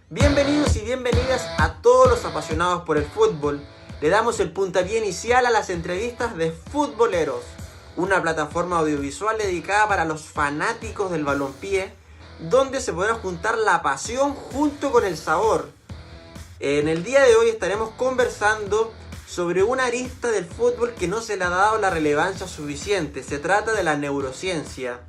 Bienvenidos y bienvenidas a todos los apasionados por el fútbol. Le damos el puntapié inicial a las entrevistas de Futboleros, una plataforma audiovisual dedicada para los fanáticos del balompié, donde se podrá juntar la pasión junto con el sabor. En el día de hoy estaremos conversando sobre una arista del fútbol que no se le ha dado la relevancia suficiente. Se trata de la neurociencia,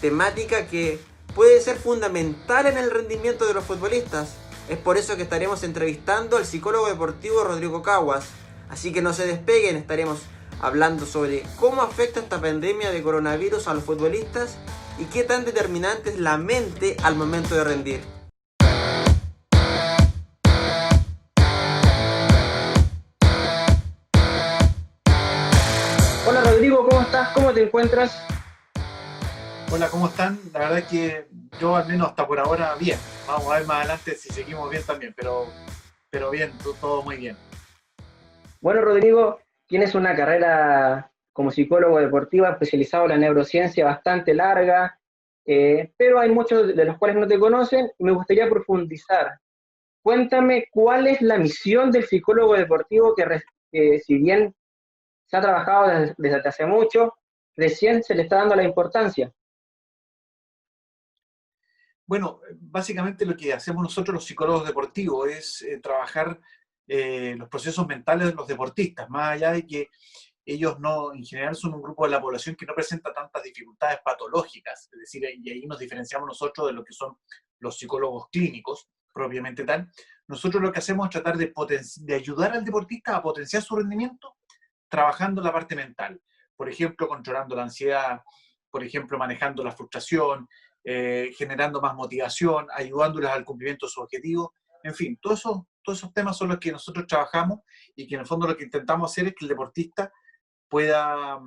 temática que puede ser fundamental en el rendimiento de los futbolistas. Es por eso que estaremos entrevistando al psicólogo deportivo Rodrigo Caguas. Así que no se despeguen, estaremos hablando sobre cómo afecta esta pandemia de coronavirus a los futbolistas y qué tan determinante es la mente al momento de rendir. Hola Rodrigo, ¿cómo estás? ¿Cómo te encuentras? Hola, ¿cómo están? La verdad es que yo al menos hasta por ahora bien. Vamos a ver más adelante si seguimos bien también, pero bien, todo muy bien. Bueno, Rodrigo, tienes una carrera como psicólogo deportivo especializado en la neurociencia bastante larga, pero hay muchos de los cuales no te conocen y me gustaría profundizar. Cuéntame cuál es la misión del psicólogo deportivo que si bien se ha trabajado desde hace mucho, recién se le está dando la importancia. Bueno, básicamente lo que hacemos nosotros los psicólogos deportivos es trabajar los procesos mentales de los deportistas, más allá de que ellos no, en general son un grupo de la población que no presenta tantas dificultades patológicas, es decir, y ahí nos diferenciamos nosotros de lo que son los psicólogos clínicos, propiamente tal. Nosotros lo que hacemos es tratar de ayudar al deportista a potenciar su rendimiento trabajando la parte mental. Por ejemplo, controlando la ansiedad, por ejemplo, manejando la frustración, generando más motivación, ayudándoles al cumplimiento de sus objetivos. En fin, todos esos temas son los que nosotros trabajamos y que en el fondo lo que intentamos hacer es que el deportista pueda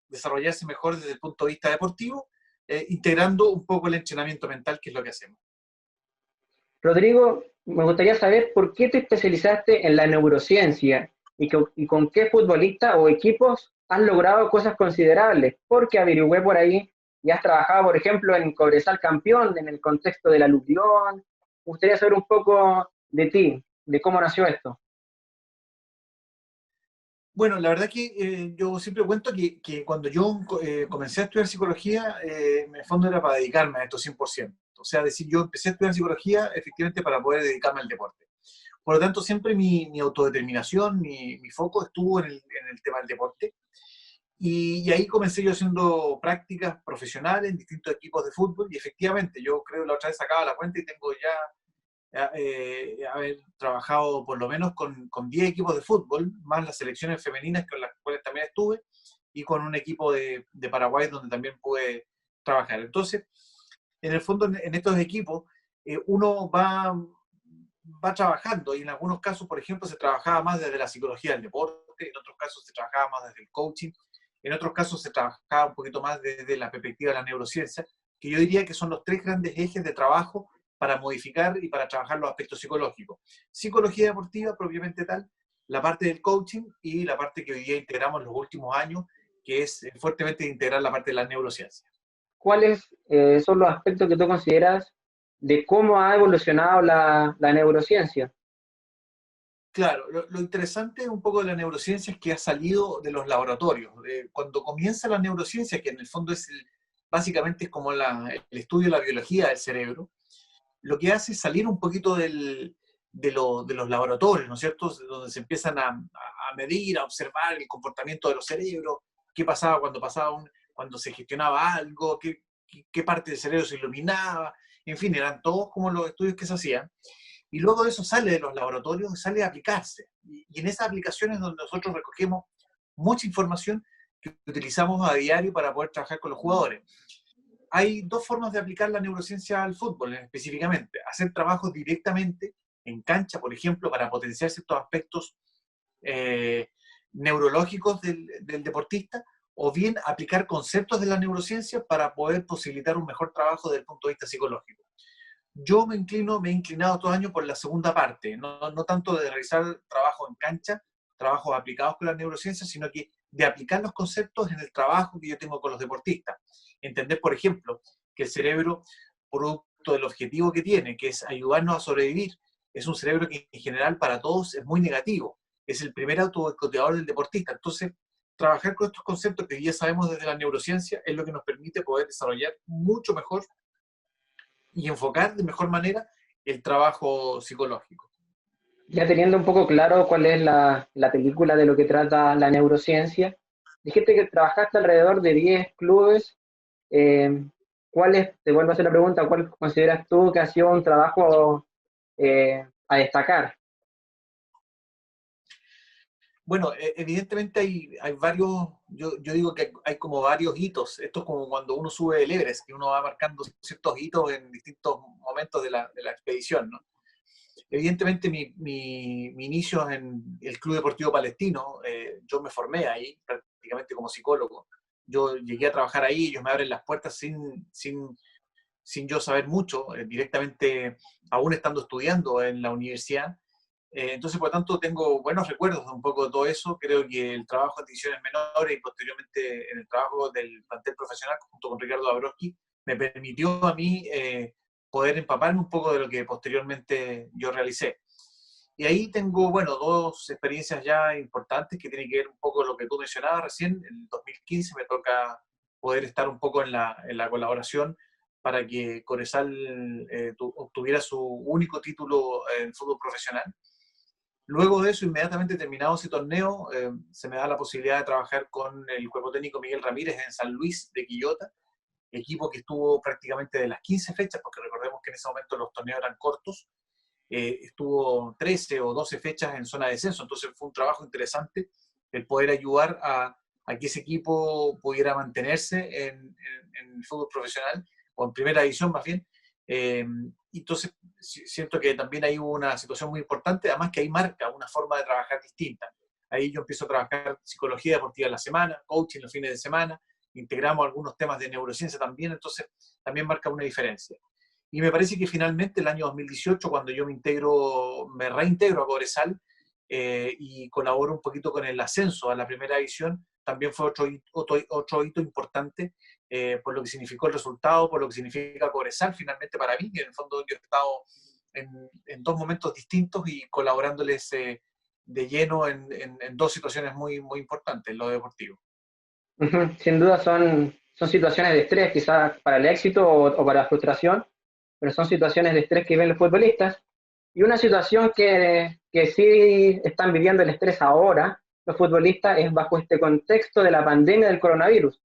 desarrollarse mejor desde el punto de vista deportivo, integrando un poco el entrenamiento mental, que es lo que hacemos. Rodrigo, me gustaría saber por qué te especializaste en la neurociencia y con qué futbolista o equipos has logrado cosas considerables, porque averigüé por ahí y has trabajado, por ejemplo, en Cobresal Campeón, en el contexto de la aluvión. Me gustaría saber un poco de ti, de cómo nació esto. Bueno, la verdad que yo siempre cuento que cuando yo comencé a estudiar psicología, en el fondo era para dedicarme a esto 100%. O sea, decir, yo empecé a estudiar psicología efectivamente para poder dedicarme al deporte. Por lo tanto, siempre mi autodeterminación, mi foco estuvo en el tema del deporte. Y ahí comencé yo haciendo prácticas profesionales en distintos equipos de fútbol y efectivamente, yo creo la otra vez sacaba la cuenta y tengo ya haber trabajado por lo menos con 10 equipos de fútbol, más las selecciones femeninas con las cuales también estuve, y con un equipo de Paraguay donde también pude trabajar. Entonces, en el fondo, en estos equipos, uno va trabajando y en algunos casos, por ejemplo, se trabajaba más desde la psicología del deporte, en otros casos se trabajaba más desde el coaching, en otros casos se trabajaba un poquito más desde la perspectiva de la neurociencia, que yo diría que son los tres grandes ejes de trabajo para modificar y para trabajar los aspectos psicológicos. Psicología deportiva propiamente tal, la parte del coaching y la parte que hoy día integramos en los últimos años, que es fuertemente integrar la parte de la neurociencia. ¿Cuáles son los aspectos que tú consideras de cómo ha evolucionado la neurociencia? Claro, lo interesante un poco de la neurociencia es que ha salido de los laboratorios. Cuando comienza la neurociencia, que en el fondo básicamente es como el estudio de la biología del cerebro, lo que hace es salir un poquito de los laboratorios, ¿no es cierto? Donde se empiezan a medir, a observar el comportamiento de los cerebros, qué pasaba cuando se gestionaba algo, qué parte del cerebro se iluminaba, en fin, eran todos como los estudios que se hacían. Y luego eso sale de los laboratorios y sale a aplicarse. Y en esas aplicaciones es donde nosotros recogemos mucha información que utilizamos a diario para poder trabajar con los jugadores. Hay dos formas de aplicar la neurociencia al fútbol específicamente. Hacer trabajos directamente en cancha, por ejemplo, para potenciar ciertos aspectos eh, neurológicos del deportista, o bien aplicar conceptos de la neurociencia para poder posibilitar un mejor trabajo desde el punto de vista psicológico. Yo me he inclinado estos años por la segunda parte, no tanto de realizar trabajo en cancha, trabajos aplicados con la neurociencia, sino que de aplicar los conceptos en el trabajo que yo tengo con los deportistas. Entender, por ejemplo, que el cerebro, producto del objetivo que tiene, que es ayudarnos a sobrevivir, es un cerebro que en general para todos es muy negativo. Es el primer autoboicoteador del deportista. Entonces, trabajar con estos conceptos que ya sabemos desde la neurociencia es lo que nos permite poder desarrollar mucho mejor y enfocar de mejor manera el trabajo psicológico. Ya teniendo un poco claro cuál es la película de lo que trata la neurociencia, dijiste que trabajaste alrededor de 10 clubes. Eh, te vuelvo a hacer la pregunta, ¿cuál consideras tú que ha sido un trabajo a destacar? Bueno, evidentemente hay varios, yo digo que hay como varios hitos. Esto es como cuando uno sube el Everest, que uno va marcando ciertos hitos en distintos momentos de la expedición, ¿no? Evidentemente mi inicio en el Club Deportivo Palestino, yo me formé ahí prácticamente como psicólogo. Yo llegué a trabajar ahí, ellos me abren las puertas sin yo saber mucho, directamente aún estando estudiando en la universidad. Entonces, por lo tanto, tengo buenos recuerdos de un poco de todo eso. Creo que el trabajo en divisiones menores y posteriormente en el trabajo del plantel profesional junto con Ricardo Dabrowski me permitió a mí poder empaparme un poco de lo que posteriormente yo realicé. Y ahí tengo, bueno, dos experiencias ya importantes que tienen que ver un poco con lo que tú mencionabas recién. En el 2015 me toca poder estar un poco en la colaboración para que Cobresal obtuviera su único título en fútbol profesional. Luego de eso, inmediatamente terminado ese torneo, se me da la posibilidad de trabajar con el cuerpo técnico Miguel Ramírez en San Luis de Quillota, equipo que estuvo prácticamente de las 15 fechas, porque recordemos que en ese momento los torneos eran cortos, estuvo 13 o 12 fechas en zona de descenso, entonces fue un trabajo interesante el poder ayudar a que ese equipo pudiera mantenerse en el fútbol profesional, o en primera división más bien. Entonces siento que también hay una situación muy importante, además que ahí marca una forma de trabajar distinta. Ahí yo empiezo a trabajar psicología deportiva en la semana, coaching los fines de semana, integramos algunos temas de neurociencia también, entonces también marca una diferencia. Y me parece que finalmente el año 2018, cuando yo me reintegro a Cobresal y colaboro un poquito con el ascenso a la primera división, también fue otro hito importante por lo que significó el resultado, por lo que significa Cobresal finalmente para mí, que en el fondo yo he estado en dos momentos distintos y colaborándoles de lleno en dos situaciones muy, muy importantes en lo deportivo. Sin duda son situaciones de estrés, quizás para el éxito o para la frustración, pero son situaciones de estrés que viven los futbolistas. Y una situación que sí están viviendo el estrés ahora los futbolistas es bajo este contexto de la pandemia del coronavirus.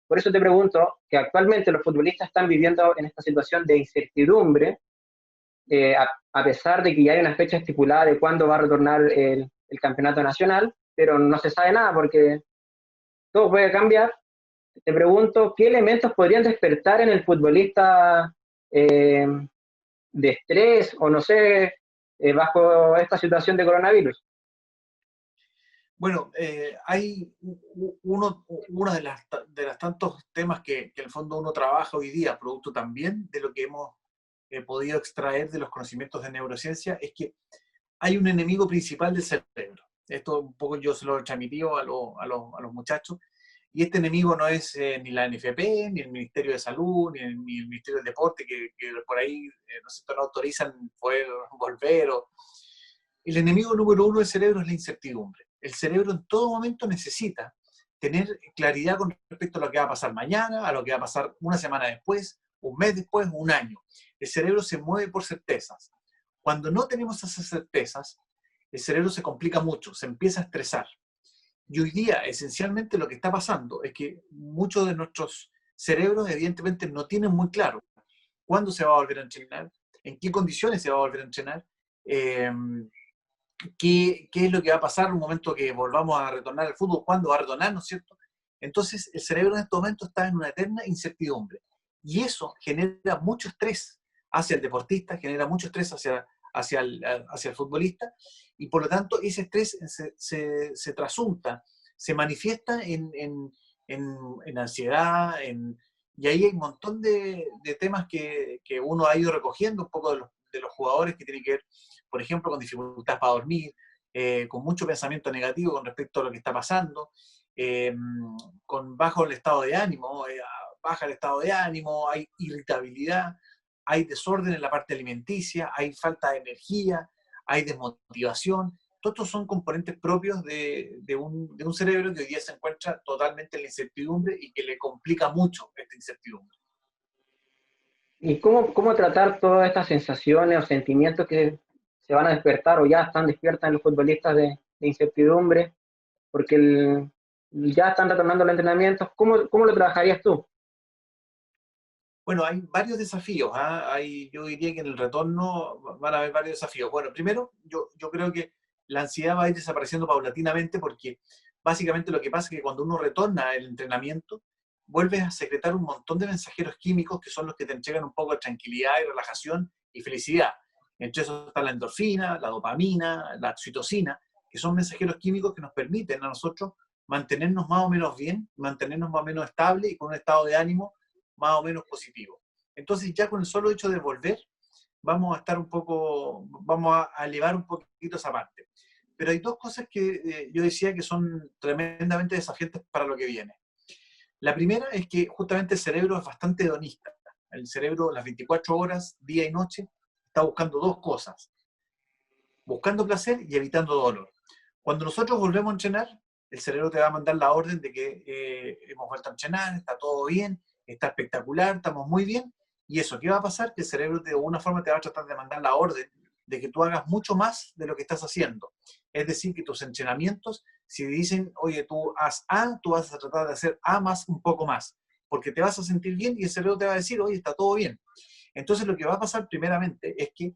Por eso te pregunto que actualmente los futbolistas están viviendo en esta situación de incertidumbre, a pesar de que ya hay una fecha estipulada de cuándo va a retornar el campeonato nacional, pero no se sabe nada porque todo puede cambiar. Te pregunto, ¿qué elementos podrían despertar en el futbolista de estrés o no sé, bajo esta situación de coronavirus? Bueno, hay uno de las tantos temas que en el fondo uno trabaja hoy día, producto también de lo que hemos podido extraer de los conocimientos de neurociencia, es que hay un enemigo principal del cerebro. Esto un poco yo se lo he transmitido a los muchachos, y este enemigo no es ni la NFP, ni el Ministerio de Salud, ni el Ministerio del Deporte, que por ahí no autorizan poder volver. El enemigo número uno del cerebro es la incertidumbre. El cerebro en todo momento necesita tener claridad con respecto a lo que va a pasar mañana, a lo que va a pasar una semana después, un mes después, un año. El cerebro se mueve por certezas. Cuando no tenemos esas certezas, el cerebro se complica mucho, se empieza a estresar. Y hoy día, esencialmente, lo que está pasando es que muchos de nuestros cerebros, evidentemente, no tienen muy claro cuándo se va a volver a entrenar, en qué condiciones se va a volver a entrenar, qué es lo que va a pasar en un momento que volvamos a retornar al fútbol, cuándo va a retornar, ¿no es cierto? Entonces, el cerebro en este momento está en una eterna incertidumbre. Y eso genera mucho estrés hacia el deportista, genera mucho estrés hacia el futbolista, y por lo tanto ese estrés se trasunta, se manifiesta en ansiedad, y ahí hay un montón de temas que uno ha ido recogiendo un poco de los jugadores que tienen que ver, por ejemplo, con dificultades para dormir, con mucho pensamiento negativo con respecto a lo que está pasando, con bajo el estado de ánimo, baja el estado de ánimo, hay irritabilidad, hay desorden en la parte alimenticia, hay falta de energía, hay desmotivación. Todos estos son componentes propios de un cerebro que hoy día se encuentra totalmente en la incertidumbre y que le complica mucho esta incertidumbre. ¿Y cómo tratar todas estas sensaciones o sentimientos que se van a despertar o ya están despiertas en los futbolistas de incertidumbre? Porque ya están retornando los entrenamientos. ¿Cómo lo trabajarías tú? Bueno, hay varios desafíos. Yo diría que en el retorno van a haber varios desafíos. Bueno, primero, yo creo que la ansiedad va a ir desapareciendo paulatinamente porque básicamente lo que pasa es que cuando uno retorna al entrenamiento, vuelves a secretar un montón de mensajeros químicos que son los que te entregan un poco de tranquilidad y relajación y felicidad. Entre esos está la endorfina, la dopamina, la oxitocina, que son mensajeros químicos que nos permiten a nosotros mantenernos más o menos bien, mantenernos más o menos estable y con un estado de ánimo más o menos positivo. Entonces ya con el solo hecho de volver, vamos a elevar un poquito esa parte. Pero hay dos cosas que yo decía que son tremendamente desafiantes para lo que viene. La primera es que justamente el cerebro es bastante hedonista. El cerebro las 24 horas, día y noche, está buscando dos cosas. Buscando placer y evitando dolor. Cuando nosotros volvemos a entrenar, el cerebro te va a mandar la orden de que hemos vuelto a entrenar, está todo bien, está espectacular, estamos muy bien. Y eso, ¿qué va a pasar? Que el cerebro de alguna forma te va a tratar de mandar la orden de que tú hagas mucho más de lo que estás haciendo. Es decir, que tus entrenamientos, si dicen, oye, tú haz A, tú vas a tratar de hacer A más un poco más, porque te vas a sentir bien y el cerebro te va a decir, oye, está todo bien. Entonces lo que va a pasar primeramente es que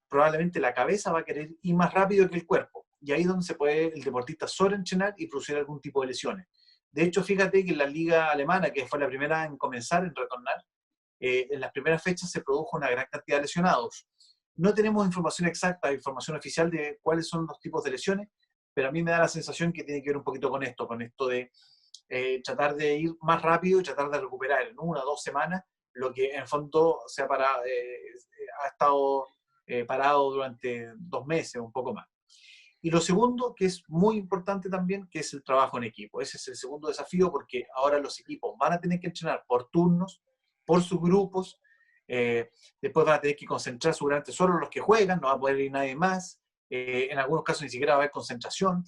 probablemente la cabeza va a querer ir más rápido que el cuerpo. Y ahí es donde se puede el deportista sobreentrenar y producir algún tipo de lesiones. De hecho, fíjate que en la liga alemana, que fue la primera en comenzar, en retornar, en las primeras fechas se produjo una gran cantidad de lesionados. No tenemos información exacta, información oficial de cuáles son los tipos de lesiones, pero a mí me da la sensación que tiene que ver un poquito con esto de tratar de ir más rápido y tratar de recuperar en 1 o 2 semanas lo que en el fondo ha estado parado durante 2 meses o un poco más. Y lo segundo, que es muy importante también, que es el trabajo en equipo. Ese es el segundo desafío porque ahora los equipos van a tener que entrenar por turnos, por sus grupos, después van a tener que concentrar seguramente solo los que juegan, no va a poder ir nadie más, en algunos casos ni siquiera va a haber concentración.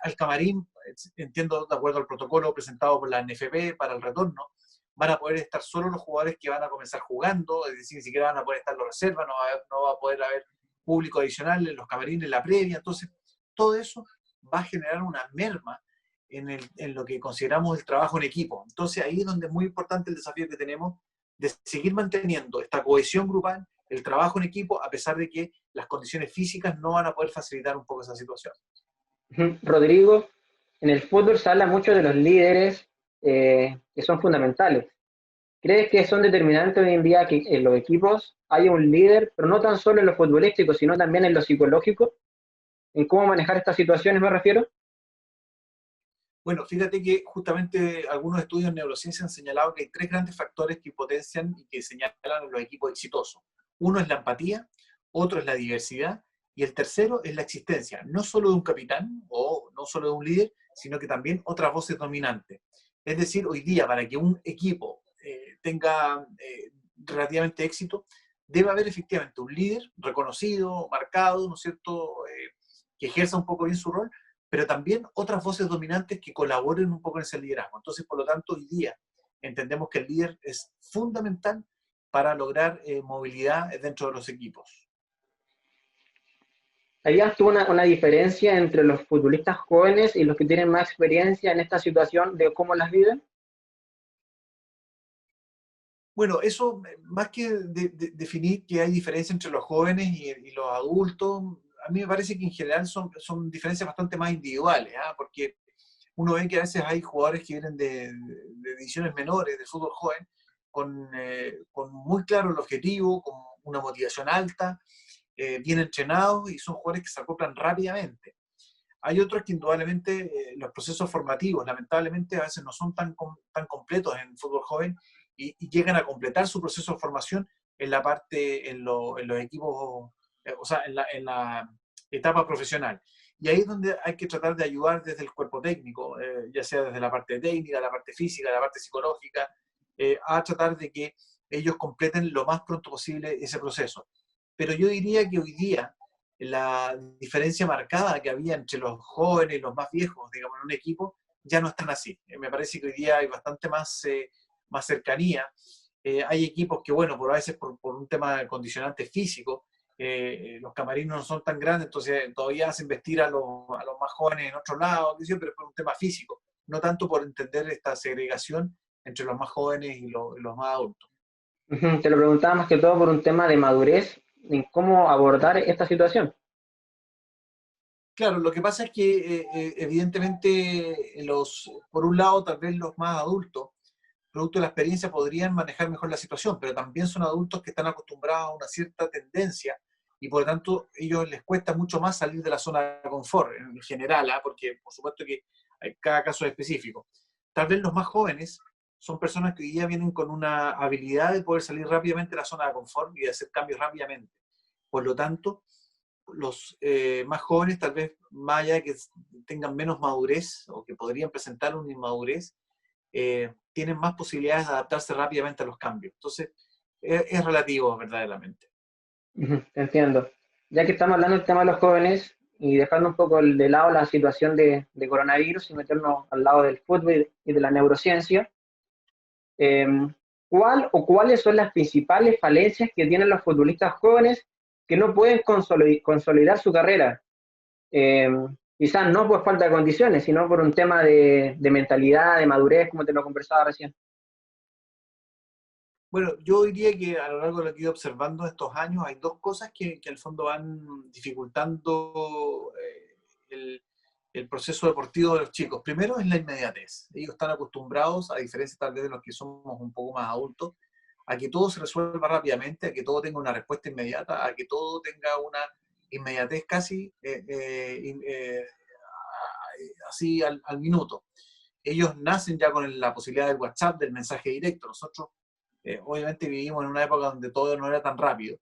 Al camarín, entiendo, de acuerdo al protocolo presentado por la NFP para el retorno, van a poder estar solo los jugadores que van a comenzar jugando, es decir, ni siquiera van a poder estar los reservas, no va a poder haber público adicional en los camarines, en la previa. Entonces, todo eso va a generar una merma en lo que consideramos el trabajo en equipo. Entonces, ahí es donde es muy importante el desafío que tenemos de seguir manteniendo esta cohesión grupal, el trabajo en equipo, a pesar de que las condiciones físicas no van a poder facilitar un poco esa situación. Rodrigo, en el fútbol se habla mucho de los líderes que son fundamentales. ¿Crees que son determinantes hoy en día que en los equipos haya un líder, pero no tan solo en lo futbolístico, sino también en lo psicológico? ¿En cómo manejar estas situaciones me refiero? Bueno, fíjate que justamente algunos estudios en neurociencia han señalado que hay 3 grandes factores que potencian y que señalan a los equipos exitosos. Uno es la empatía, otro es la diversidad y el tercero es la existencia, no solo de un capitán o no solo de un líder, sino que también otras voces dominantes. Es decir, hoy día para que un equipo tenga relativamente éxito, debe haber efectivamente un líder reconocido, marcado, ¿no es cierto?, que ejerza un poco bien su rol, pero también otras voces dominantes que colaboren un poco en ese liderazgo. Entonces, por lo tanto, hoy día entendemos que el líder es fundamental para lograr movilidad dentro de los equipos. ¿Harías tú una diferencia entre los futbolistas jóvenes y los que tienen más experiencia en esta situación de cómo las viven? Bueno, eso, más que definir que hay diferencia entre los jóvenes y los adultos, a mí me parece que en general son diferencias bastante más individuales, porque uno ve que a veces hay jugadores que vienen de divisiones menores, de fútbol joven, con muy claro el objetivo, con una motivación alta, bien entrenados y son jugadores que se acoplan rápidamente. Hay otros que indudablemente los procesos formativos, lamentablemente, a veces no son tan completos en el fútbol joven y llegan a completar su proceso de formación en los equipos, o sea, en la etapa profesional. Y ahí es donde hay que tratar de ayudar desde el cuerpo técnico, ya sea desde la parte técnica, la parte física, la parte psicológica, a tratar de que ellos completen lo más pronto posible ese proceso. Pero yo diría que hoy día la diferencia marcada que había entre los jóvenes y los más viejos, digamos, en un equipo, ya no están así. Me parece que hoy día hay bastante más cercanía. Hay equipos que, bueno, a veces por un tema de condicionante físico, los camarinos no son tan grandes, entonces todavía hacen vestir a los más jóvenes en otro lado, pero es por un tema físico, no tanto por entender esta segregación entre los más jóvenes y los más adultos. Te lo preguntaba más que todo por un tema de madurez en cómo abordar esta situación. Claro, lo que pasa es que evidentemente por un lado tal vez los más adultos, producto de la experiencia, podrían manejar mejor la situación, pero también son adultos que están acostumbrados a una cierta tendencia y por lo tanto ellos les cuesta mucho más salir de la zona de confort en general, porque por supuesto que cada caso es específico. Tal vez los más jóvenes son personas que hoy día vienen con una habilidad de poder salir rápidamente de la zona de confort y de hacer cambios rápidamente. Por lo tanto, los más jóvenes, tal vez más allá de que tengan menos madurez o que podrían presentar una inmadurez, tienen más posibilidades de adaptarse rápidamente a los cambios. Entonces, es relativo verdaderamente. Te entiendo. Ya que estamos hablando del tema de los jóvenes y dejando un poco de lado la situación de coronavirus y meternos al lado del fútbol y de la neurociencia, ¿cuál o cuáles son las principales falencias que tienen los futbolistas jóvenes que no pueden consolidar su carrera? Quizás no por falta de condiciones, sino por un tema de mentalidad, de madurez, como te lo conversaba recién. Bueno, yo diría que a lo largo de lo que he ido observando estos años hay dos cosas que al fondo van dificultando el proceso deportivo de los chicos. Primero es la inmediatez. Ellos están acostumbrados, a diferencia tal vez de los que somos un poco más adultos, a que todo se resuelva rápidamente, a que todo tenga una respuesta inmediata, a que todo tenga una inmediatez casi así al minuto. Ellos nacen ya con la posibilidad del WhatsApp, del mensaje directo. Nosotros obviamente vivimos en una época donde todo no era tan rápido.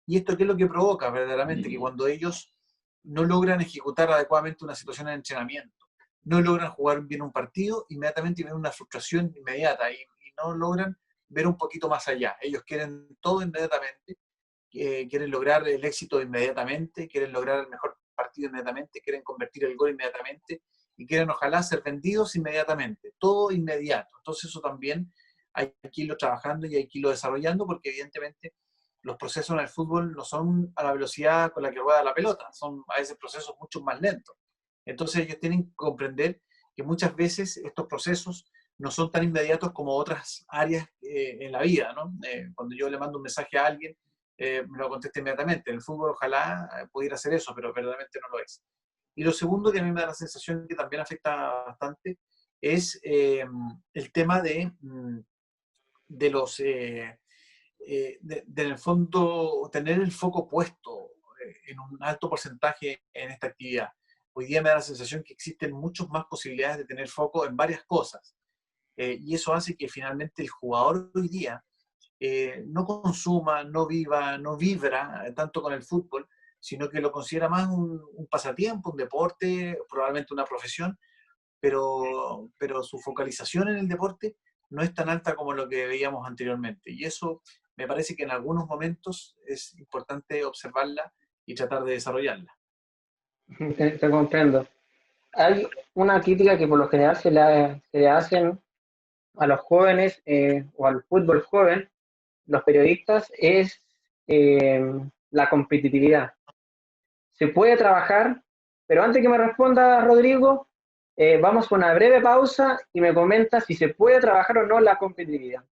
¿Y esto qué es lo que provoca verdaderamente? Que cuando ellos no logran ejecutar adecuadamente una situación de entrenamiento, no logran jugar bien un partido, inmediatamente viene una frustración inmediata y no logran ver un poquito más allá. Ellos quieren todo inmediatamente, quieren lograr el éxito inmediatamente, quieren lograr el mejor partido inmediatamente, quieren convertir el gol inmediatamente y quieren ojalá ser vendidos inmediatamente, todo inmediato. Entonces eso también hay que irlo trabajando y hay que irlo desarrollando porque evidentemente los procesos en el fútbol no son a la velocidad con la que rueda la pelota, son a veces procesos mucho más lentos. Entonces ellos tienen que comprender que muchas veces estos procesos no son tan inmediatos como otras áreas en la vida, ¿no? Cuando yo le mando un mensaje a alguien, me lo contesta inmediatamente. En el fútbol ojalá pudiera hacer eso, pero verdaderamente no lo es. Y lo segundo que a mí me da la sensación que también afecta bastante es el tema de los... en el fondo, tener el foco puesto en un alto porcentaje en esta actividad. Hoy día me da la sensación que existen muchas más posibilidades de tener foco en varias cosas. Y eso hace que finalmente el jugador hoy día no consuma, no viva, no vibra tanto con el fútbol, sino que lo considera más un pasatiempo, un deporte, probablemente una profesión, pero su focalización en el deporte no es tan alta como lo que veíamos anteriormente. Y eso me parece que en algunos momentos es importante observarla y tratar de desarrollarla. Te comprendo. Hay una crítica que por lo general se le hacen a los jóvenes o al fútbol joven, los periodistas, es la competitividad. Se puede trabajar, pero antes que me responda Rodrigo, vamos a una breve pausa y me comenta si se puede trabajar o no la competitividad.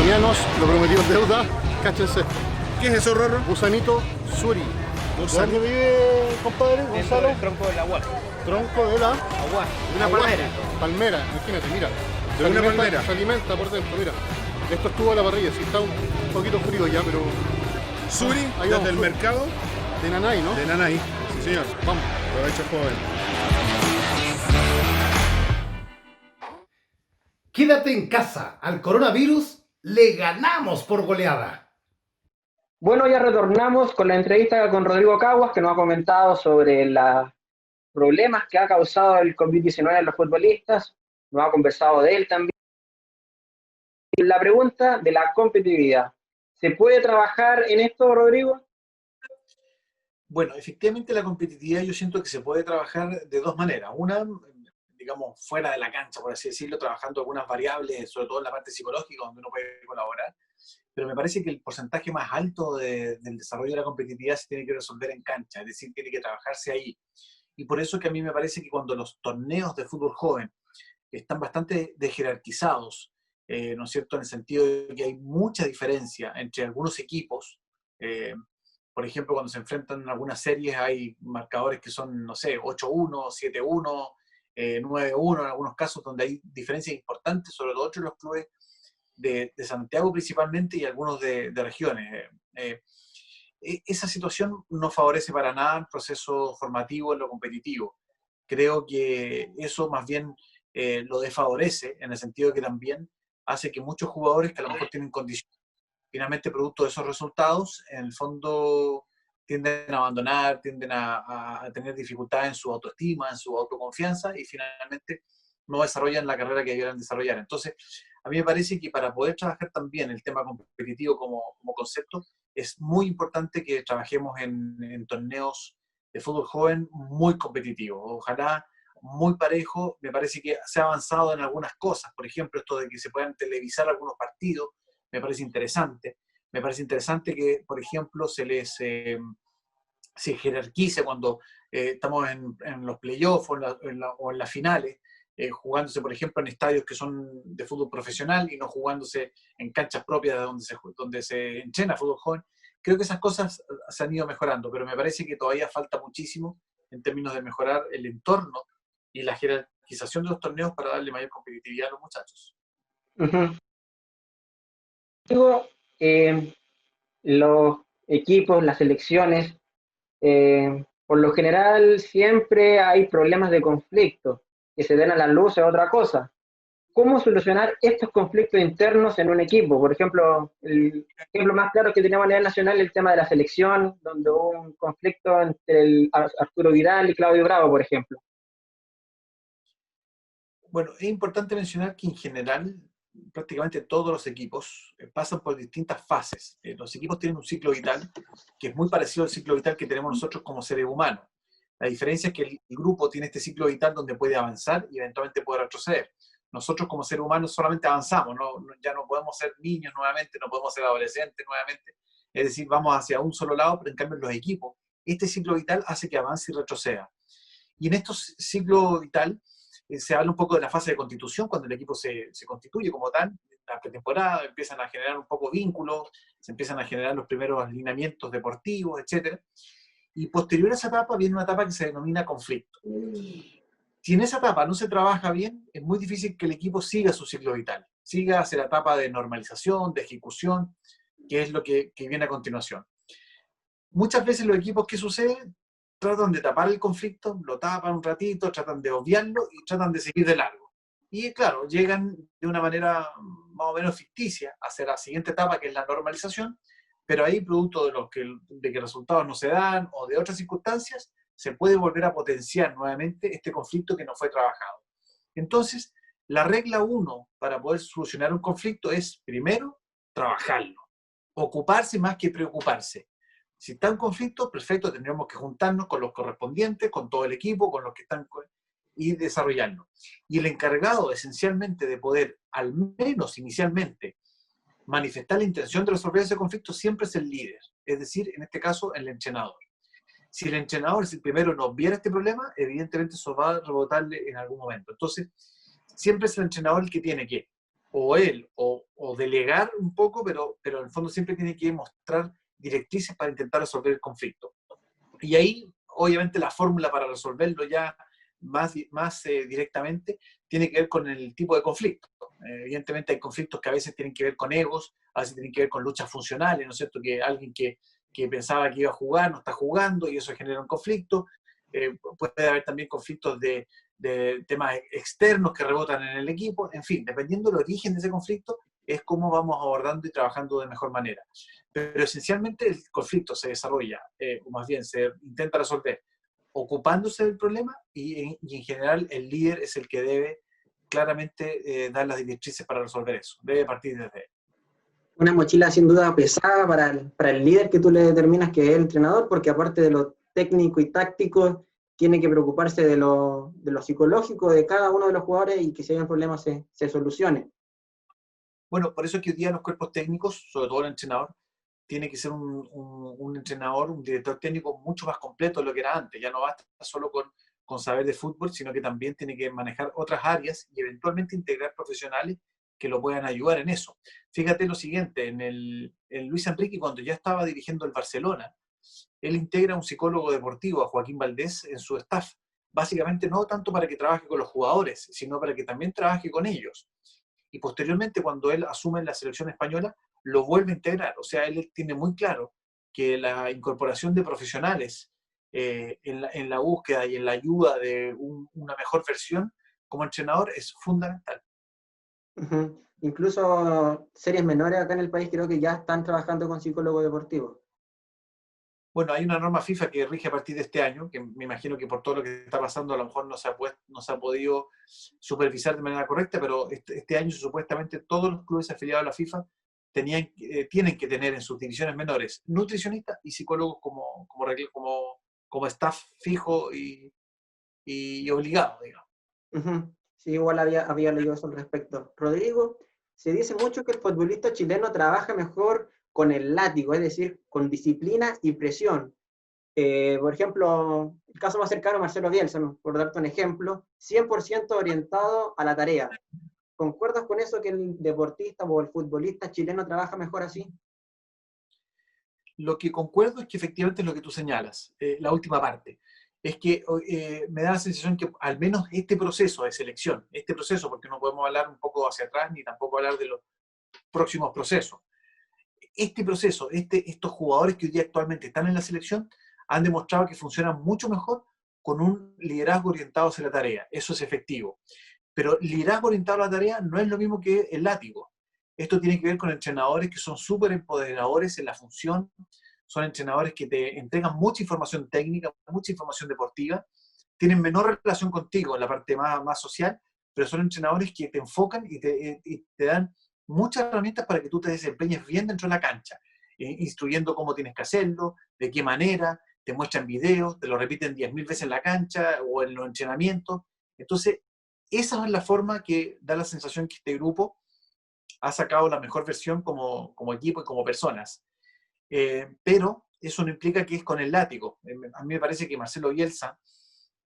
amazonianos, lo prometido es deuda, cáchense. ¿Qué es eso, Rorro? Gusanito Suri. ¿De dónde vive, compadre, Gonzalo? El tronco del agua. Tronco de la Agua. Una palmera. palmera, imagínate, mira. De una palmera. Se alimenta por dentro, mira. Esto estuvo a la parrilla, sí está un poquito frío ya, pero... Suri, Ahí desde vamos, el Suri. mercado De Nanay, ¿no? de Nanay. Sí, señor. Vamos. Aprovecha, joven. Quédate en casa. Al coronavirus le ganamos por goleada. Bueno, ya retornamos con la entrevista con Rodrigo Caguas, que nos ha comentado sobre los problemas que ha causado el COVID-19 en los futbolistas. Nos ha conversado de él también. La pregunta de la competitividad. ¿Se puede trabajar en esto, Rodrigo? Bueno, efectivamente la competitividad yo siento que se puede trabajar de dos maneras. Una, digamos, fuera de la cancha, por así decirlo, trabajando algunas variables, sobre todo en la parte psicológica, donde uno puede colaborar. Pero me parece que el porcentaje más alto del desarrollo de la competitividad se tiene que resolver en cancha, es decir, tiene que trabajarse ahí. Y por eso que a mí me parece que cuando los torneos de fútbol joven están bastante desjerarquizados, ¿no es cierto?, en el sentido de que hay mucha diferencia entre algunos equipos. Por ejemplo, cuando se enfrentan en algunas series hay marcadores que son, no sé, 8-1, 7-1, 9-1, en algunos casos donde hay diferencias importantes, sobre todo entre los clubes de Santiago principalmente y algunos de regiones. Esa situación no favorece para nada el proceso formativo en lo competitivo. Creo que eso más bien lo desfavorece, en el sentido de que también hace que muchos jugadores que a lo mejor tienen condiciones, finalmente producto de esos resultados, en el fondo tienden a abandonar, tienden a tener dificultades en su autoestima, en su autoconfianza y finalmente no desarrollan la carrera que debieran desarrollar. Entonces, a mí me parece que para poder trabajar también el tema competitivo como concepto, es muy importante que trabajemos en torneos de fútbol joven muy competitivos. Ojalá muy parejo. Me parece que se ha avanzado en algunas cosas. Por ejemplo, esto de que se puedan televisar algunos partidos, me parece interesante. Me parece interesante que, por ejemplo, se jerarquice cuando estamos en los playoffs o en las finales, jugándose, por ejemplo, en estadios que son de fútbol profesional y no jugándose en canchas propias de donde se entrena fútbol joven. Creo que esas cosas se han ido mejorando, pero me parece que todavía falta muchísimo en términos de mejorar el entorno y la jerarquización de los torneos para darle mayor competitividad a los muchachos. Uh-huh. Luego, los equipos, las selecciones, por lo general siempre hay problemas de conflicto que se den a la luz es otra cosa. ¿Cómo solucionar estos conflictos internos en un equipo? Por ejemplo, el ejemplo más claro que tenemos a nivel nacional es el tema de la selección, donde hubo un conflicto entre Arturo Vidal y Claudio Bravo, por ejemplo. Bueno, es importante mencionar que en general prácticamente todos los equipos pasan por distintas fases. Los equipos tienen un ciclo vital que es muy parecido al ciclo vital que tenemos nosotros como seres humanos. La diferencia es que el grupo tiene este ciclo vital donde puede avanzar y eventualmente puede retroceder. Nosotros como seres humanos solamente avanzamos, ya no podemos ser niños nuevamente, no podemos ser adolescentes nuevamente. Es decir, vamos hacia un solo lado, pero en cambio en los equipos, este ciclo vital hace que avance y retroceda. Y en estos ciclos vital se habla un poco de la fase de constitución, cuando el equipo se constituye como tal, la pretemporada, empiezan a generar un poco vínculos, se empiezan a generar los primeros alineamientos deportivos, etc. Y posterior a esa etapa viene una etapa que se denomina conflicto. Si en esa etapa no se trabaja bien, es muy difícil que el equipo siga su ciclo vital, siga hacia la etapa de normalización, de ejecución, que es lo que viene a continuación. Muchas veces los equipos, ¿qué sucede? Tratan de tapar el conflicto, lo tapan un ratito, tratan de obviarlo y tratan de seguir de largo. Y claro, llegan de una manera más o menos ficticia hacia la siguiente etapa, que es la normalización, pero ahí, producto de que resultados no se dan o de otras circunstancias, se puede volver a potenciar nuevamente este conflicto que no fue trabajado. Entonces, la regla 1 para poder solucionar un conflicto es, primero, trabajarlo. Ocuparse más que preocuparse. Si está en conflicto, perfecto, tendríamos que juntarnos con los correspondientes, con todo el equipo, con los que están, y desarrollarlo. Y el encargado, esencialmente, de poder, al menos inicialmente, manifestar la intención de resolver ese conflicto siempre es el líder, es decir, en este caso, el entrenador. Si el entrenador es el primero no viera este problema, evidentemente eso va a rebotarle en algún momento. Entonces, siempre es el entrenador el que tiene que o él, o delegar un poco, pero en el fondo siempre tiene que mostrar directrices para intentar resolver el conflicto. Y ahí, obviamente, la fórmula para resolverlo ya más directamente tiene que ver con el tipo de conflicto. Evidentemente hay conflictos que a veces tienen que ver con egos, a veces tienen que ver con luchas funcionales, ¿no es cierto? Que alguien que pensaba que iba a jugar no está jugando y eso genera un conflicto. Puede haber también conflictos de temas externos que rebotan en el equipo. En fin, dependiendo del origen de ese conflicto, es cómo vamos abordando y trabajando de mejor manera. Pero esencialmente el conflicto se desarrolla, o más bien se intenta resolver ocupándose del problema y en general el líder es el que debe claramente dar las directrices para resolver eso. Debe partir desde él. Una mochila sin duda pesada para el líder que tú le determinas que es el entrenador, porque aparte de lo técnico y táctico, tiene que preocuparse de lo psicológico de cada uno de los jugadores y que si hay un problema se solucione. Bueno, por eso es que hoy día los cuerpos técnicos, sobre todo el entrenador, tiene que ser un entrenador, un director técnico mucho más completo de lo que era antes. Ya no basta solo con saber de fútbol, sino que también tiene que manejar otras áreas y eventualmente integrar profesionales que lo puedan ayudar en eso. Fíjate lo siguiente, en Luis Enrique, cuando ya estaba dirigiendo el Barcelona, él integra a un psicólogo deportivo, a Joaquín Valdés, en su staff. Básicamente no tanto para que trabaje con los jugadores, sino para que también trabaje con ellos. Y posteriormente, cuando él asume la selección española, lo vuelve a integrar. O sea, él tiene muy claro que la incorporación de profesionales en la búsqueda y en la ayuda de una mejor versión como entrenador es fundamental. Uh-huh. Incluso series menores acá en el país creo que ya están trabajando con psicólogos deportivos. Bueno, hay una norma FIFA que rige a partir de este año, que me imagino que por todo lo que está pasando a lo mejor no se ha podido supervisar de manera correcta, pero este año supuestamente todos los clubes afiliados a la FIFA tienen que tener en sus divisiones menores nutricionistas y psicólogos como staff fijo y obligado, digamos. Uh-huh. Sí, igual había leído eso al respecto. Rodrigo, se dice mucho que el futbolista chileno trabaja mejor con el látigo, es decir, con disciplina y presión. Por ejemplo, el caso más cercano, Marcelo Bielsa, ¿no? Por darte un ejemplo, 100% orientado a la tarea. ¿Concuerdas con eso que el deportista o el futbolista chileno trabaja mejor así? Lo que concuerdo es que efectivamente es lo que tú señalas, la última parte. Es que me da la sensación que al menos este proceso de selección, este proceso, porque no podemos hablar un poco hacia atrás ni tampoco hablar de los próximos procesos, este proceso, estos jugadores que hoy día actualmente están en la selección han demostrado que funcionan mucho mejor con un liderazgo orientado hacia la tarea. Eso es efectivo. Pero liderazgo orientado a la tarea no es lo mismo que el látigo. Esto tiene que ver con entrenadores que son súper empoderadores en la función, son entrenadores que te entregan mucha información técnica, mucha información deportiva, tienen menor relación contigo en la parte más social, pero son entrenadores que te enfocan y te dan muchas herramientas para que tú te desempeñes bien dentro de la cancha, instruyendo cómo tienes que hacerlo, de qué manera, te muestran videos, te lo repiten 10.000 veces en la cancha o en los entrenamientos. Entonces, esa es la forma que da la sensación que este grupo ha sacado la mejor versión como equipo y como personas. Pero eso no implica que es con el látigo. A mí me parece que Marcelo Bielsa,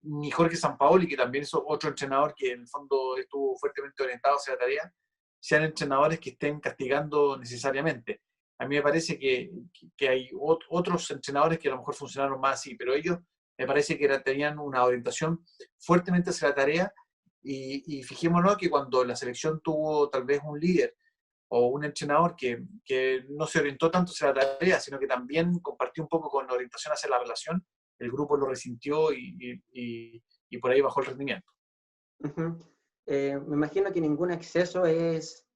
ni Jorge Sampaoli, que también es otro entrenador que en el fondo estuvo fuertemente orientado hacia la tarea, sean entrenadores que estén castigando necesariamente. A mí me parece que hay otros entrenadores que a lo mejor funcionaron más así, pero ellos me parece que tenían una orientación fuertemente hacia la tarea y fijémonos que cuando la selección tuvo tal vez un líder o un entrenador que no se orientó tanto hacia la tarea, sino que también compartió un poco con la orientación hacia la relación, el grupo lo resintió y por ahí bajó el rendimiento. Uh-huh. Me imagino que ningún exceso es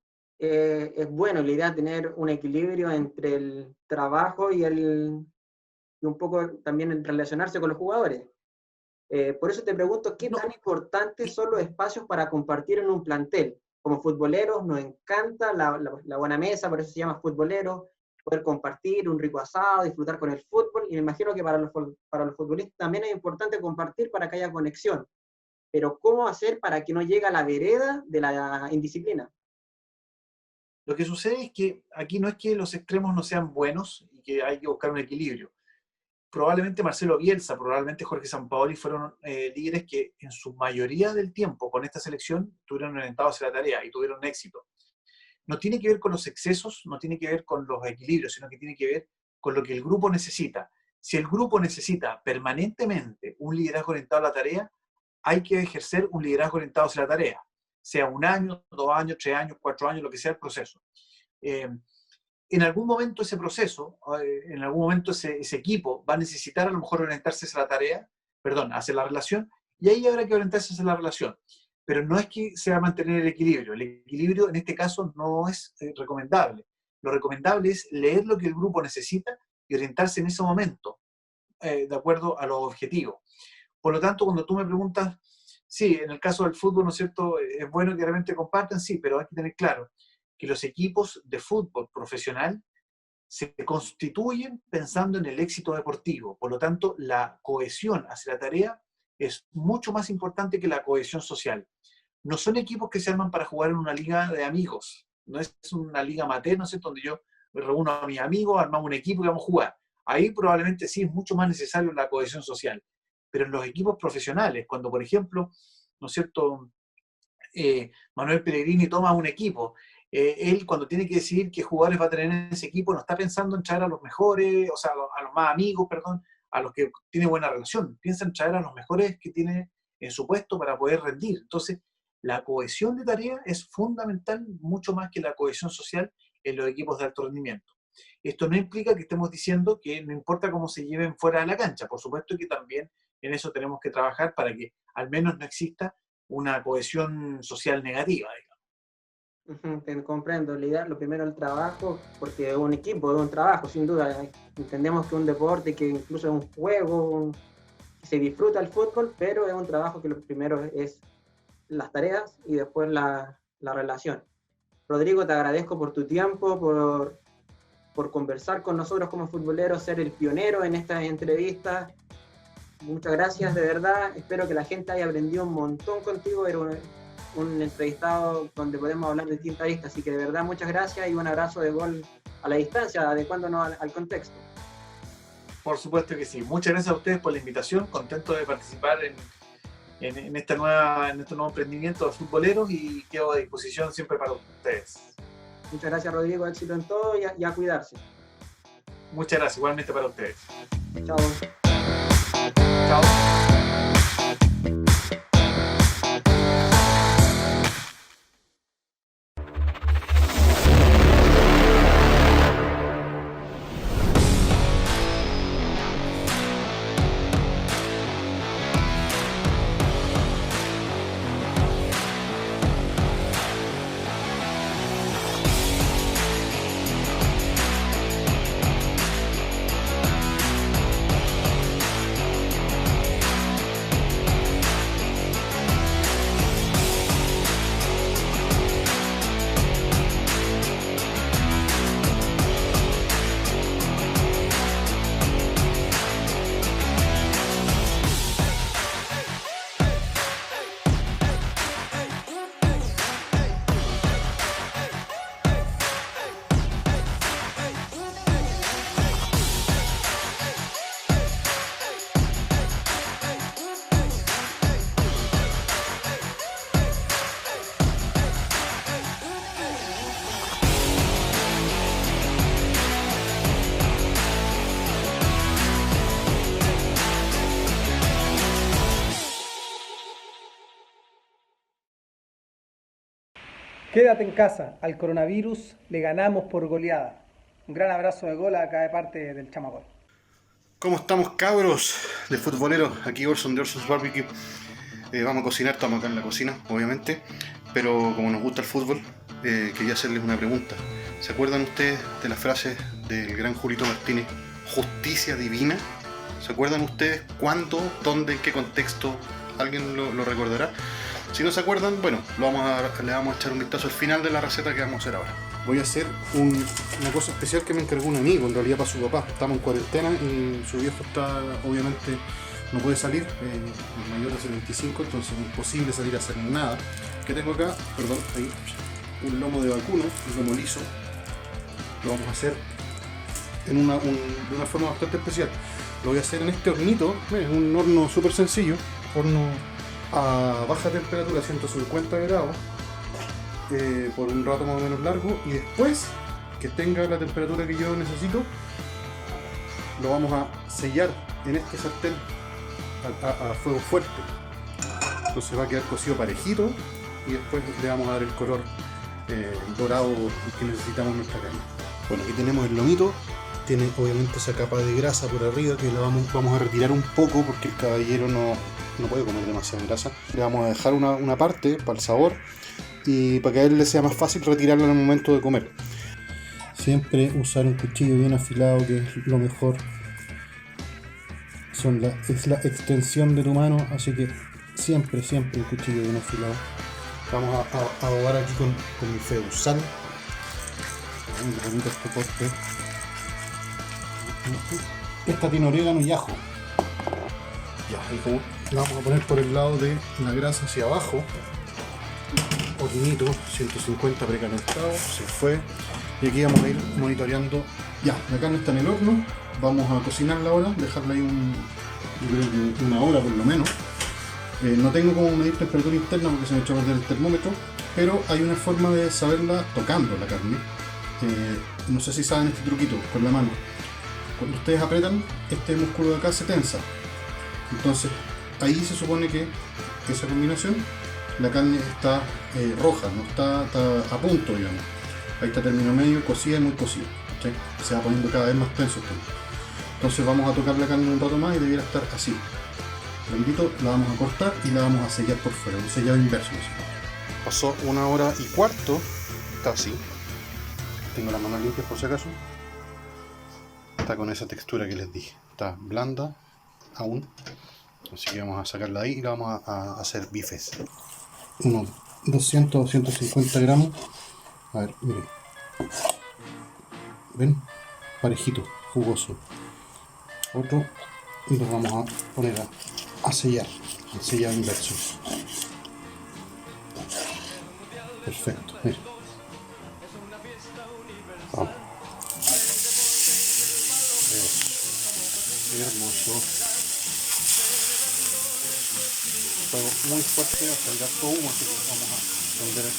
bueno. La idea es tener un equilibrio entre el trabajo y un poco también el relacionarse con los jugadores. Por eso te pregunto, ¿qué tan importantes son los espacios para compartir en un plantel? Como futboleros nos encanta la buena mesa, por eso se llama futbolero, poder compartir un rico asado, disfrutar con el fútbol, y me imagino que para los futbolistas también es importante compartir para que haya conexión. Pero ¿cómo hacer para que no llegue a la vereda de la indisciplina? Lo que sucede es que aquí no es que los extremos no sean buenos y que hay que buscar un equilibrio. Probablemente Marcelo Bielsa, probablemente Jorge Sampaoli fueron líderes que en su mayoría del tiempo con esta selección estuvieron orientados hacia la tarea y tuvieron éxito. no tiene que ver con los excesos, no tiene que ver con los equilibrios, sino que tiene que ver con lo que el grupo necesita. Si el grupo necesita permanentemente un liderazgo orientado a la tarea, hay que ejercer un liderazgo orientado hacia la tarea, sea 1 año, 2 años, 3 años, 4 años, lo que sea el proceso. En algún momento ese proceso, en algún momento ese equipo va a necesitar a lo mejor orientarse hacia la tarea, hacia la relación, y ahí habrá que orientarse hacia la relación. Pero no es que se va a mantener el equilibrio. El equilibrio en este caso no es recomendable. Lo recomendable es leer lo que el grupo necesita y orientarse en ese momento, de acuerdo a los objetivos. Por lo tanto, cuando tú me preguntas, sí, en el caso del fútbol, ¿no es cierto?, es bueno que realmente compartan, sí, pero hay que tener claro que los equipos de fútbol profesional se constituyen pensando en el éxito deportivo. Por lo tanto, la cohesión hacia la tarea es mucho más importante que la cohesión social. No son equipos que se arman para jugar en una liga de amigos. No es una liga amateur, ¿no es cierto?, donde yo me reúno a mis amigos, armamos un equipo y vamos a jugar. Ahí probablemente sí es mucho más necesario la cohesión social. Pero en los equipos profesionales, cuando por ejemplo, ¿no es cierto?, Manuel Pellegrini toma un equipo, él cuando tiene que decidir qué jugadores va a tener en ese equipo, no está pensando en traer a los mejores, o sea, a los más amigos, a los que tiene buena relación, piensa en traer a los mejores que tiene en su puesto para poder rendir. Entonces, la cohesión de tarea es fundamental, mucho más que la cohesión social en los equipos de alto rendimiento. Esto no implica que estemos diciendo que no importa cómo se lleven fuera de la cancha. Por supuesto que también en eso tenemos que trabajar para que al menos no exista una cohesión social negativa, digamos. Te comprendo, lo primero el trabajo, porque es un equipo, es un trabajo, sin duda. Entendemos que es un deporte, que incluso es un juego, se disfruta el fútbol, pero es un trabajo que lo primero es las tareas y después la relación. Rodrigo, te agradezco por tu tiempo, por conversar con nosotros como futboleros, ser el pionero en esta entrevista. Muchas gracias, de verdad. Espero que la gente haya aprendido un montón contigo. Era un entrevistado donde podemos hablar de distintas aristas, así que de verdad muchas gracias y un abrazo de gol a la distancia, adecuándonos al contexto. Por supuesto que sí. Muchas gracias a ustedes por la invitación. Contento de participar en este nuevo emprendimiento de futboleros y quedo a disposición siempre para ustedes. Muchas gracias, Rodrigo. Éxito en todo y a cuidarse. Muchas gracias. Igualmente para ustedes. Chao. Chao. Quédate en casa, al coronavirus le ganamos por goleada. Un gran abrazo de gol acá de parte del Chamagol. ¿Cómo estamos, cabros de futboleros? Aquí Orson de Orson's Barbecue. Vamos a cocinar, estamos acá en la cocina, obviamente, pero como nos gusta el fútbol, quería hacerles una pregunta. ¿Se acuerdan ustedes de las frases del gran Julito Martínez? Justicia divina. ¿Se acuerdan ustedes cuándo, dónde, en qué contexto? ¿Alguien lo recordará? Si no se acuerdan, bueno, le vamos a echar un vistazo al final de la receta que vamos a hacer ahora. Voy a hacer una cosa especial que me encargó un amigo, en realidad para su papá. Estamos en cuarentena y su viejo está, obviamente, no puede salir, es mayor de 75, entonces es imposible salir a hacer nada. ¿Qué tengo acá? Perdón, ahí, un lomo de vacuno, un lomo liso. Lo vamos a hacer de una forma bastante especial. Lo voy a hacer en este hornito, es un horno súper sencillo, horno a baja temperatura, 150 grados. por un rato más o menos largo, y después que tenga la temperatura que yo necesito, lo vamos a sellar en este sartén a fuego fuerte. Entonces va a quedar cocido parejito y después le vamos a dar el color dorado que necesitamos en nuestra carne. Bueno, aquí tenemos el lomito. Tiene obviamente esa capa de grasa por arriba que la vamos a retirar un poco porque el caballero no puede comer demasiada grasa. Le vamos a dejar una parte para el sabor y para que a él le sea más fácil retirarla en el momento de comer. Siempre usar un cuchillo bien afilado, que es lo mejor. Es la extensión de tu mano, así que siempre un cuchillo bien afilado. Vamos a ahogar aquí con mi feusal. Un poquito este corte. Esta tiene orégano y ajo. Ya, ahí como la vamos a poner por el lado de la grasa hacia abajo. Hornito 150 precalentado, se fue. Y aquí vamos a ir monitoreando. Ya, la carne está en el horno. Vamos a cocinarla ahora, dejarla ahí una hora por lo menos. No tengo como medir temperatura interna porque se me echó a perder el termómetro, pero hay una forma de saberla tocando la carne. No sé si saben este truquito con la mano. Cuando ustedes apretan, este músculo de acá se tensa. Entonces ahí se supone que esa combinación, la carne está roja, no está a punto, digamos. Ahí está término medio, cocida y muy cocida. ¿Sí? Se va poniendo cada vez más tenso el tema. Entonces vamos a tocar la carne un rato más y debiera estar así. Bendito, la vamos a cortar y la vamos a sellar por fuera, un sellado inverso. ¿Sí? Pasó 1 hora y cuarto, está así. Tengo las manos limpias por si acaso. Está con esa textura que les dije. Está blanda aún. Así que vamos a sacarla ahí y la vamos a hacer bifes. Unos 200 o 150 gramos. A ver, miren. ¿Ven? Parejito, jugoso. Otro. Y lo vamos a poner a sellar. El sellado inverso. Perfecto, miren. Vamos. Qué hermoso. Fuego muy fuerte, va a salir harto humo, así que vamos a prender la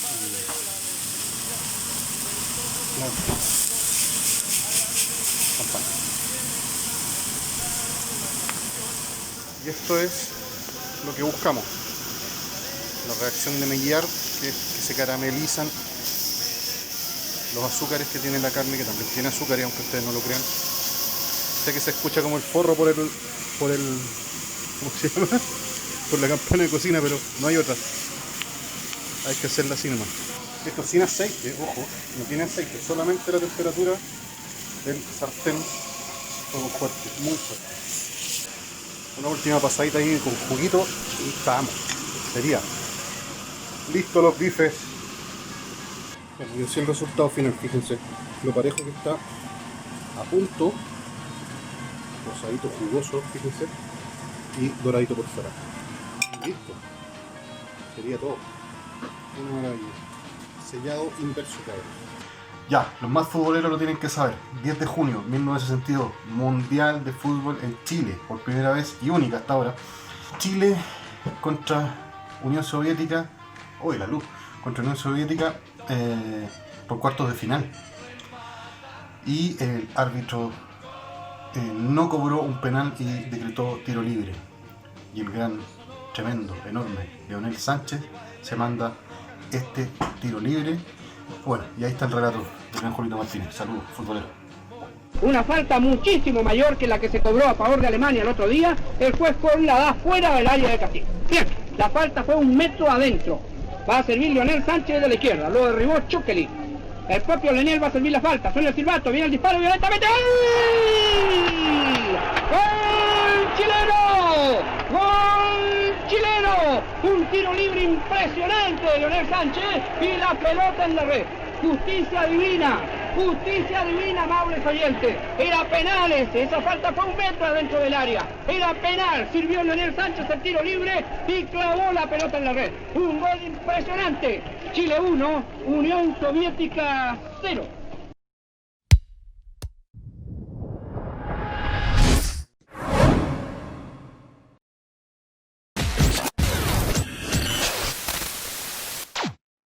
campana. Y esto es lo que buscamos. La reacción de Maillard, que es que se caramelizan los azúcares que tiene la carne, que también tiene azúcar, y aunque ustedes no lo crean. Sé que se escucha como el forro por el ¿cómo se llama? Por la campana de cocina, pero no hay otra. Hay que hacerla así nomás. Esto sin aceite, ojo, no tiene aceite, solamente la temperatura del sartén, fuego fuerte, muy fuerte. Una última pasadita ahí con juguito y estamos. Sería listo los bifes. Bueno, y así el resultado final, fíjense lo parejo que está, a punto, rosadito, jugoso, fíjense, y doradito por fuera. Y listo, sería todo. Una maravilla. Sellado inverso, cabrón. Ya, los más futboleros lo tienen que saber. 10 de junio 1962, Mundial de Fútbol en Chile, por primera vez y única hasta ahora. Chile contra Unión Soviética, la luz, contra Unión Soviética por cuartos de final. Y el árbitro no cobró un penal y decretó tiro libre. Y el gran, tremendo, enorme Leonel Sánchez se manda este tiro libre. Bueno, y ahí está el relato del gran Julito Martínez. Saludos, futbolero. Una falta muchísimo mayor que la que se cobró a favor de Alemania el otro día. El juez la da fuera del área de castigo. Bien, la falta fue 1 metro adentro. Va a servir Leonel Sánchez de la izquierda. Lo derribó Chukeli. El propio Leonel va a servir la falta. Suena el silbato, viene el disparo violentamente. ¡Gol! ¡Gol chileno! ¡Gol chileno! Un tiro libre impresionante de Leonel Sánchez y la pelota en la red. Justicia divina, amables oyentes. Era penal esa falta fue 1 metro adentro del área. Era penal, sirvió Leonel Sánchez el tiro libre y clavó la pelota en la red. Un gol impresionante. Chile 1, Unión Soviética 0.